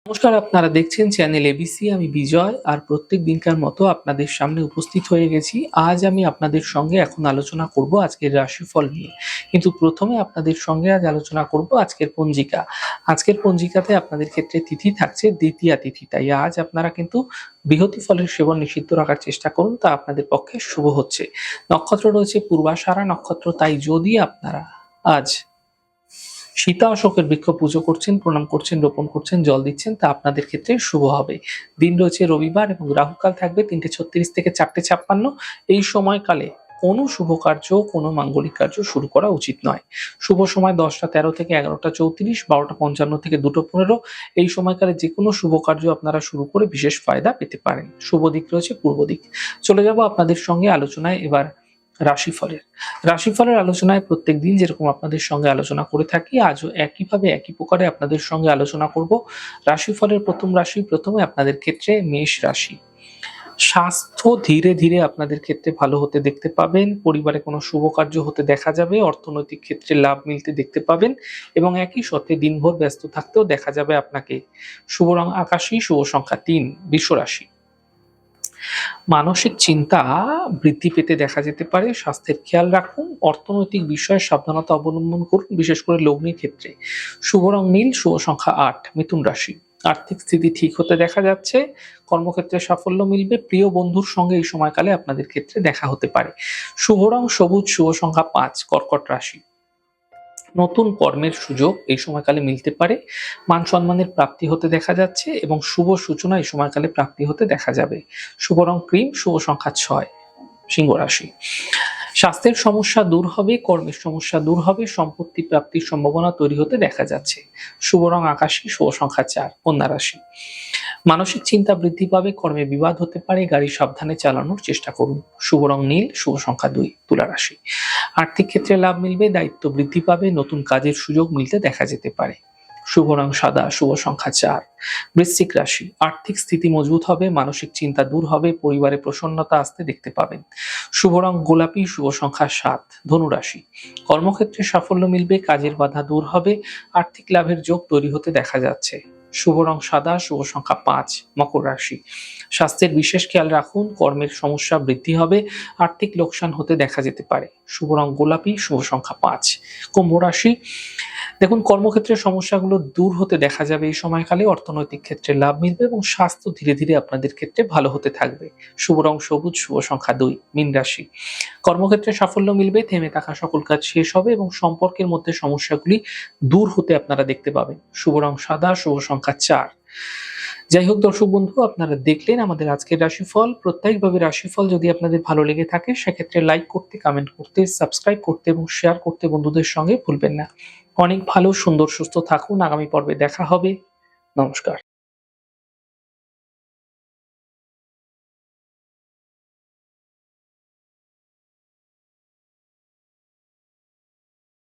নমস্কার, আপনারা দেখছেন চ্যানেল এবিসি। আমি বিজয় আর প্রত্যেক দিনকার মতো আপনাদের সামনে উপস্থিত হয়ে গেছি। আজ আমি আপনাদের সঙ্গে এখন আলোচনা করব আজকের রাশিফল নিয়ে। কিন্তু প্রথমে আপনাদের সঙ্গে আজ আলোচনা করব আজকের পঞ্জিকা। আজকের পঞ্জিকাতে আপনাদের ক্ষেত্রে তিথি থাকছে দ্বিতীয়া তিথি। তাই আজ আপনারা কিন্তু বৃহতি ফলের সেবন নিষিদ্ধ রাখার চেষ্টা করুন, তা আপনাদের পক্ষে শুভ হচ্ছে। নক্ষত্র রয়েছে পূর্বাষাঢ়া নক্ষত্র, তাই যদি আপনারা আজ সীতা অশোকের বৃক্ষ পুজো করছেন, প্রণাম করছেন, রোপণ করছেন, জল দিচ্ছেন, তা আপনাদের ক্ষেত্রে শুভ হবে। দিন রয়েছে রবিবার এবং রাহুকাল থাকবে 3:36 থেকে 4:56। এই সময়কালে কোনো শুভ কার্য, কোনো মাঙ্গলিক কার্য শুরু করা উচিত নয়। শুভ সময় 10টা 13 থেকে 11টা 34, 12টা 55 থেকে 2টো 15। এই সময়কালে যে কোনো শুভ কার্য আপনারা শুরু করে বিশেষ ফায়দা পেতে পারেন। শুভ দিক রয়েছে পূর্ব দিক। চলে যাব আপনাদের সঙ্গে আলোচনায় এবার রাশিফলের। রাশিফলের আলোচনায় প্রত্যেকদিন যেরকম আপনাদের সঙ্গে আলোচনা করে থাকি, আজও একইভাবে একই প্রকারে আপনাদের সঙ্গে আলোচনা করব। রাশিফলের প্রথম রাশি, প্রথমে আপনাদের ক্ষেত্রে মেষ রাশি। স্বাস্থ্য ধীরে ধীরে আপনাদের ক্ষেত্রে ভালো হতে দেখতে পাবেন, পরিবারে কোনো শুভ কার্য হতে দেখা যাবে, অর্থনৈতিক ক্ষেত্রে লাভ মিলতে দেখতে পাবেন এবং একই সাথে দিনভর ব্যস্ত থাকতেও দেখা যাবে আপনাকে। শুভ রং আকাশী, শুভ সংখ্যা 3। বৃষ রাশি। মানসিক চিন্তা বৃদ্ধি পেতে দেখা যেতে পারে, স্বাস্থ্যের খেয়াল রাখুন, অর্থনৈতিক বিষয়ে সাবধানতা অবলম্বন করুন, বিশেষ করে লগ্নির ক্ষেত্রে। শুভ রং নীল, শুভ সংখ্যা 8। মিথুন রাশি। আর্থিক স্থিতি ঠিক হতে দেখা যাচ্ছে, কর্মক্ষেত্রে সাফল্য মিলবে, প্রিয় বন্ধুর সঙ্গে এই সময়কালে আপনাদের ক্ষেত্রে দেখা হতে পারে। শুভ রং সবুজ, শুভ সংখ্যা 5। কর্কট রাশি। নতুন কর্মের সুযোগ এই সময়কালে মিলতে পারে, মান সম্মানের প্রাপ্তি হতে দেখা যাচ্ছে এবং শুভ সূচনা এই সময়কালে প্রাপ্তি হতে দেখা যাবে। শুভ রং ক্রিম, শুভ সংখ্যা 6। সিংহ রাশি। স্বাস্থ্যের সমস্যা দূর হবে, কর্মের সমস্যা দূর হবে, সম্পত্তি প্রাপ্তির সম্ভাবনা তৈরি হতে দেখা যাচ্ছে। শুভ রং আকাশী, শুভ সংখ্যা 4। কন্যা রাশি। মানসিক চিন্তা বৃদ্ধি পাবে, কর্মে বিবাদ হতে পারে, গাড়ি সাবধানে চালানোর চেষ্টা করুন। শুভ রং নীল, শুভ সংখ্যা 2। তুলা রাশি। আর্থিক ক্ষেত্রে লাভ মিলবে, দায়িত্ব বৃদ্ধি পাবে, নতুন কাজের সুযোগ মিলতে দেখা যেতে পারে। শুভ রং সাদা, শুভ সংখ্যা 4। বৃশ্চিক রাশি। আর্থিক স্থিতি মজবুত হবে, মানসিক চিন্তা দূর হবে, পরিবারে প্রসন্নতা আসতে দেখতে পাবেন। শুভ রং গোলাপি, শুভ সংখ্যা 7। ধনু রাশি। কর্মক্ষেত্রে সাফল্য মিলবে, কাজের বাধা দূর হবে, আর্থিক লাভের যোগ তৈরি হতে দেখা যাচ্ছে। শুভ রং সাদা, শুভ সংখ্যা 5। মকর রাশি। স্বাস্থ্যের বিশেষ খেয়াল রাখুন, কর্মের সমস্যা বৃদ্ধি হবে, আর্থিক লোকসান হতে দেখা যেতে পারে। শুভ রং গোলাপি, শুভ সংখ্যা 5। কুম্ভ রাশি। দেখুন, কর্মক্ষেত্রের সমস্যাগুলো দূর হতে দেখা যাবে এই সময়কালে, অর্থনৈতিক ক্ষেত্রে লাভ মিলবে এবং স্বাস্থ্য ধীরে ধীরে আপনাদের ক্ষেত্রে ভালো হতে থাকবে। শুভ রং সবুজ, শুভ সংখ্যা 2। মীন রাশি। কর্মক্ষেত্রে সাফল্য মিলবে, থেমে থাকা সকল কাজ শেষ হবে এবং সম্পর্কের মধ্যে সমস্যাগুলি দূর হতে আপনারা দেখতে পাবেন। শুভ রং সাদা, শুভ সংখ্যা 4। যাই হোক দর্শক বন্ধু, আপনারা দেখলেন আমাদের আজকের রাশিফল। প্রত্যেকভাবে রাশিফল যদি আপনাদের ভালো লেগে থাকে, সেক্ষেত্রে লাইক করতে, কমেন্ট করতে, সাবস্ক্রাইব করতে এবং শেয়ার করতে বন্ধুদের সঙ্গে ভুলবেন না। অনেক ভালো, সুন্দর, সুস্থ থাকুন। আগামী পর্বে দেখা হবে। নমস্কার।